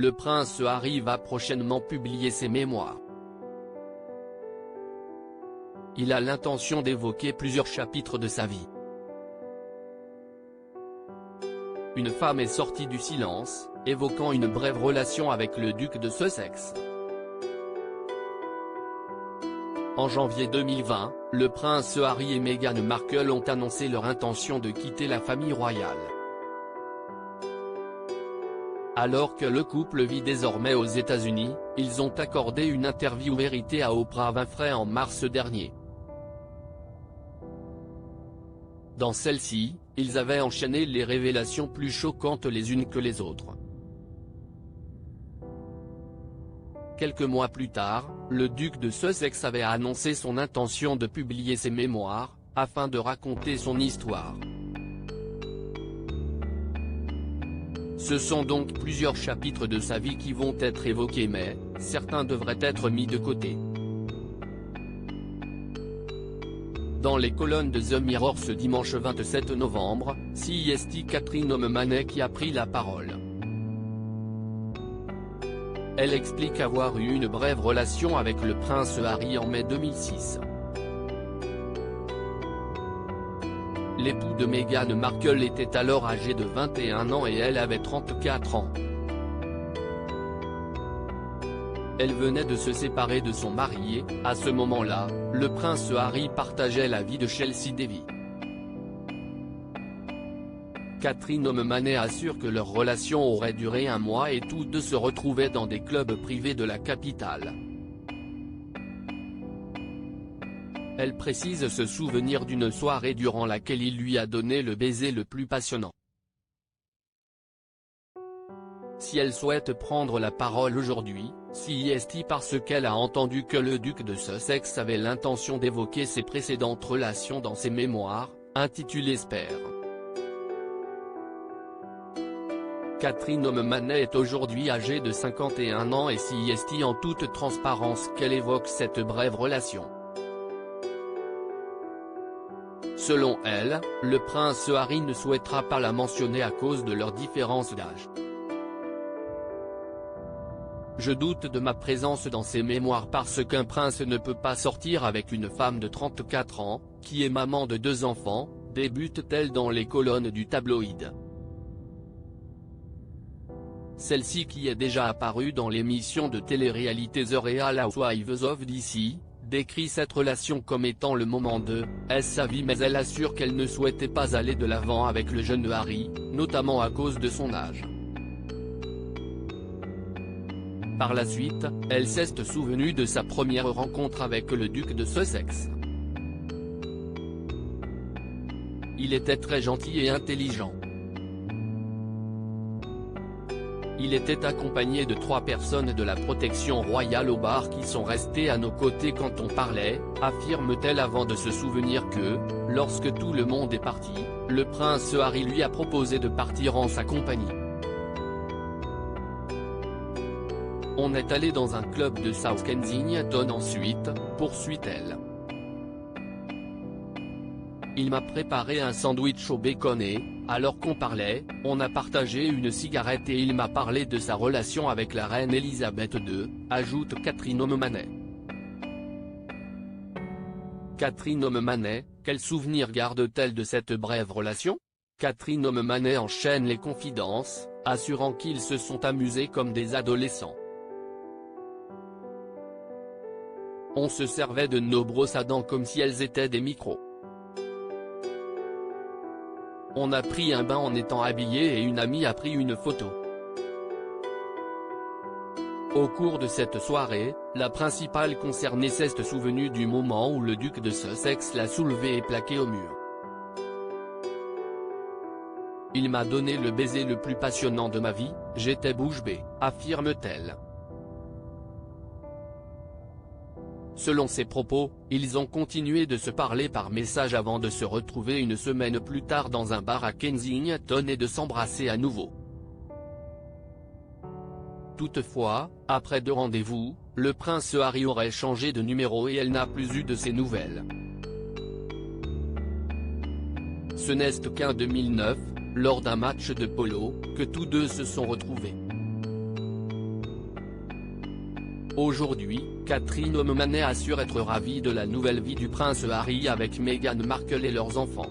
le prince Harry va prochainement publier ses mémoires. Il a l'intention d'évoquer plusieurs chapitres de sa vie. Une femme est sortie du silence, évoquant une brève relation avec le duc de Sussex. En janvier 2020, le prince Harry et Meghan Markle ont annoncé leur intention de quitter la famille royale. Alors que le couple vit désormais aux États-Unis, ils ont accordé une interview Vérité à Oprah Winfrey en mars dernier. Dans celle-ci, ils avaient enchaîné les révélations plus choquantes les unes que les autres. Quelques mois plus tard, le duc de Sussex avait annoncé son intention de publier ses mémoires, afin de raconter son histoire. Ce sont donc plusieurs chapitres de sa vie qui vont être évoqués mais, certains devraient être mis de côté. Dans les colonnes de The Mirror ce dimanche 27 novembre, c'est Catherine O'Mahony qui a pris la parole. Elle explique avoir eu une brève relation avec le prince Harry en mai 2006. L'époux de Meghan Markle était alors âgé de 21 ans et elle avait 34 ans. Elle venait de se séparer de son mari et, à ce moment-là, le prince Harry partageait la vie de Chelsea Davy. Catherine O'Mahony assure que leur relation aurait duré un mois et tous deux se retrouvaient dans des clubs privés de la capitale. Elle précise se souvenir d'une soirée durant laquelle il lui a donné le baiser le plus passionnant. Si elle souhaite prendre la parole aujourd'hui, c'est parce qu'elle a entendu que le duc de Sussex avait l'intention d'évoquer ses précédentes relations dans ses mémoires, intitulées Spare. Catherine O'Mahony est aujourd'hui âgée de 51 ans et c'est en toute transparence qu'elle évoque cette brève relation. Selon elle, le prince Harry ne souhaitera pas la mentionner à cause de leur différence d'âge. Je doute de ma présence dans ces mémoires parce qu'un prince ne peut pas sortir avec une femme de 34 ans, qui est maman de 2 enfants, débute-t-elle dans les colonnes du tabloïd. Celle-ci qui est déjà apparue dans l'émission de télé-réalité The Real Housewives of DC, décrit cette relation comme étant le moment de sa vie mais elle assure qu'elle ne souhaitait pas aller de l'avant avec le jeune Harry, notamment à cause de son âge. Par la suite, elle s'est souvenue de sa première rencontre avec le duc de Sussex. Il était très gentil et intelligent. Il était accompagné de 3 personnes de la protection royale au bar qui sont restées à nos côtés quand on parlait, affirme-t-elle avant de se souvenir que, lorsque tout le monde est parti, le prince Harry lui a proposé de partir en sa compagnie. On est allé dans un club de South Kensington ensuite, poursuit-elle. Il m'a préparé un sandwich au bacon et, alors qu'on parlait, on a partagé une cigarette et il m'a parlé de sa relation avec la reine Elisabeth II, ajoute Catherine O'Mahony. Catherine O'Mahony, quel souvenir garde-t-elle de cette brève relation? Catherine O'Mahony enchaîne les confidences, assurant qu'ils se sont amusés comme des adolescents. On se servait de nos brosses à dents comme si elles étaient des micros. On a pris un bain en étant habillés et une amie a pris une photo. Au cours de cette soirée, la principale concernée s'est souvenue du moment où le duc de Sussex l'a soulevée et plaquée au mur. Il m'a donné le baiser le plus passionnant de ma vie, j'étais bouche bée, affirme-t-elle. Selon ses propos, ils ont continué de se parler par message avant de se retrouver une semaine plus tard dans un bar à Kensington et de s'embrasser à nouveau. Toutefois, après 2 rendez-vous, le prince Harry aurait changé de numéro et elle n'a plus eu de ses nouvelles. Ce n'est qu'en 2009, lors d'un match de polo, que tous deux se sont retrouvés. Aujourd'hui, Catherine O'Mahony assure être ravie de la nouvelle vie du prince Harry avec Meghan Markle et leurs enfants.